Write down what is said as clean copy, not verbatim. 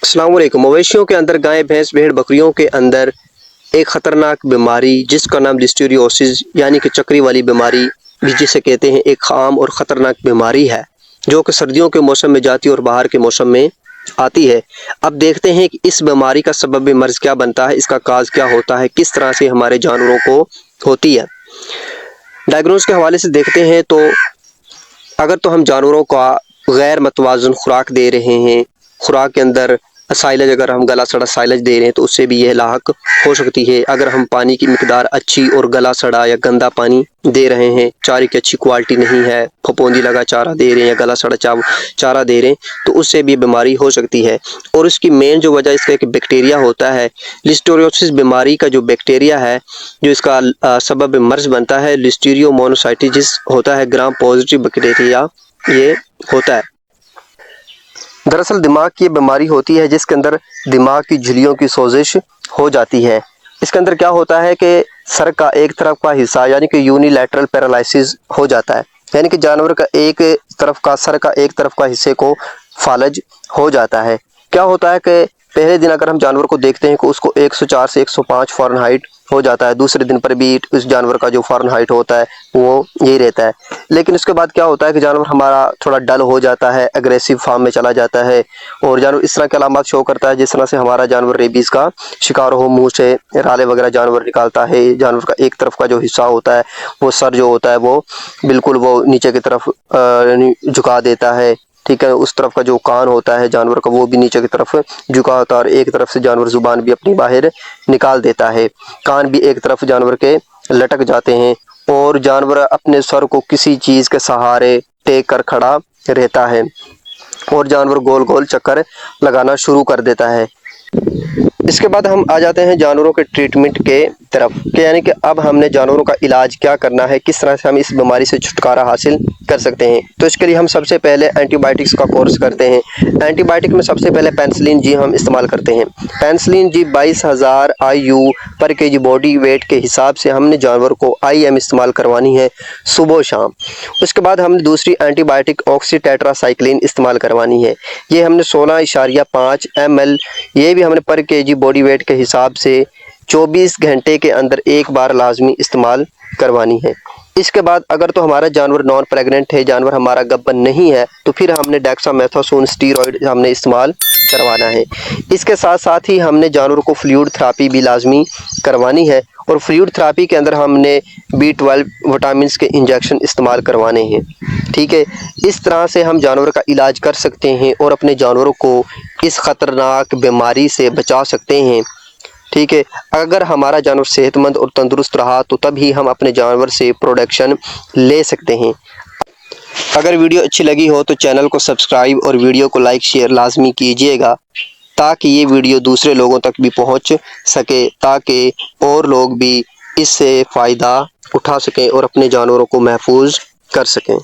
السلام علیکم۔ مویشیوں کے اندر گائے، بھینس، بھیڑ بکریوں کے اندر ایک خطرناک بیماری جس کا نام لسٹیریوسس یعنی کہ چکری والی بیماری بھی جسے کہتے ہیں، ایک عام اور خطرناک بیماری ہے جو کہ سردیوں کے موسم میں جاتی اور باہر کے موسم میں آتی ہے۔ اب دیکھتے ہیں کہ اس بیماری کا سبب مرض کیا بنتا ہے، اس کا کاز کیا ہوتا ہے، کس طرح سے ہمارے جانوروں کو ہوتی ہے۔ ڈائگنوز کے حوالے سے دیکھتے ہیں تو اگر تو ہم جانوروں کا غیر متوازن خوراک دے رہے ہیں، خوراک کے اندر سائلج اگر ہم گلا سڑا سائلج دے رہے ہیں تو اس سے بھی یہ لاحق ہو سکتی ہے۔ اگر ہم پانی کی مقدار اچھی اور گلا سڑا یا گندا پانی دے رہے ہیں، چارے کی اچھی کوالٹی نہیں ہے، پھپھوندی لگا چارہ دے رہے ہیں یا گلا سڑا چارہ دے رہے ہیں تو اس سے بھی بیماری ہو سکتی ہے۔ اور اس کی مین جو وجہ اس کا ایک بیکٹیریا ہوتا ہے۔ لسٹیریوسس بیماری کا جو بیکٹیریا ہے جو اس کا سبب مرض بنتا ہے، لسٹیریو مونوسائٹس ہوتا ہے، گرام پازیٹیو بیکٹیریا یہ ہوتا ہے۔ دراصل دماغ کی یہ بیماری ہوتی ہے جس کے اندر دماغ کی جھلیوں کی سوزش ہو جاتی ہے۔ اس کے اندر کیا ہوتا ہے کہ سر کا ایک طرف کا حصہ یعنی کہ یونیلیٹرل پیرالائسس ہو جاتا ہے، یعنی کہ جانور کا ایک طرف کا سر کا ایک طرف کا حصے کو فالج ہو جاتا ہے۔ کیا ہوتا ہے کہ پہلے دن اگر ہم جانور کو دیکھتے ہیں کہ اس کو 104 سے 105 فارنہائٹ ہو جاتا ہے، دوسرے دن پر بھی اس جانور کا جو فارنہائٹ ہوتا ہے وہ یہی رہتا ہے، لیکن اس کے بعد کیا ہوتا ہے کہ جانور ہمارا تھوڑا ڈل ہو جاتا ہے، اگریسو فارم میں چلا جاتا ہے اور جانور اس طرح کے علامات شو کرتا ہے جس طرح سے ہمارا جانور ریبیز کا شکار ہو، منہ سے رالے وغیرہ جانور نکالتا ہے، جانور کا ایک طرف کا جو حصہ ہوتا ہے وہ سر جو ہوتا ہے وہ بالکل وہ نیچے کی طرف جھکا دیتا ہے، ٹھیک ہے، اس طرف کا جو کان ہوتا ہے جانور کا وہ بھی نیچے کی طرف جھکا ہوتا ہے اور ایک طرف سے جانور زبان بھی اپنی باہر نکال دیتا ہے، کان بھی ایک طرف جانور کے لٹک جاتے ہیں اور جانور اپنے سر کو کسی چیز کے سہارے ٹیک کر کھڑا رہتا ہے اور جانور گول گول چکر لگانا شروع کر دیتا ہے۔ اس کے بعد ہم آ جاتے ہیں جانوروں کے ٹریٹمنٹ کے طرف کہ یعنی کہ اب ہم نے جانوروں کا علاج کیا کرنا ہے، کس طرح سے ہم اس بیماری سے چھٹکارا حاصل کر سکتے ہیں۔ تو اس کے لیے ہم سب سے پہلے اینٹی بائیوٹکس کا کورس کرتے ہیں۔ اینٹی بائیوٹک میں سب سے پہلے پینسلین جی ہم استعمال کرتے ہیں۔ پینسلین جی 22,000 IU پر kg باڈی ویٹ کے حساب سے ہم نے جانور کو IM استعمال کروانی ہے صبح و شام۔ اس کے بعد ہم نے دوسری اینٹی بائیوٹک آکسی ٹیٹرا سائکلین استعمال کروانی ہے، یہ ہم نے 16.5 ml، یہ بھی ہم نے پر kg باڈی ویٹ کے حساب سے 24 گھنٹے کے اندر ایک بار لازمی استعمال کروانی ہے۔ اس کے بعد اگر تو ہمارا جانور نان پریگننٹ ہے، جانور ہمارا گبن نہیں ہے، تو پھر ہم نے ڈیکسامیتھاسون اسٹیرائڈ ہم نے استعمال کروانا ہے۔ اس کے ساتھ ساتھ ہی ہم نے جانور کو فلوئڈ تھراپی بھی لازمی کروانی ہے اور فلوئڈ تھراپی کے اندر ہم نے B12 وٹامنس کے انجیکشن استعمال کروانے ہیں، ٹھیک ہے۔ اس طرح سے ہم جانور کا علاج کر سکتے ہیں اور اپنے جانوروں کو اس خطرناک بیماری سے بچا سکتے ہیں، ٹھیک ہے۔ اگر ہمارا جانور صحت مند اور تندرست رہا تو تب ہی ہم اپنے جانور سے پروڈکشن لے سکتے ہیں۔ اگر ویڈیو اچھی لگی ہو تو چینل کو سبسکرائب اور ویڈیو کو لائک شیئر لازمی کیجیے گا تاکہ یہ ویڈیو دوسرے لوگوں تک بھی پہنچ سکے، تاکہ اور لوگ بھی اس سے فائدہ اٹھا سکیں اور اپنے جانوروں کو محفوظ کر سکیں۔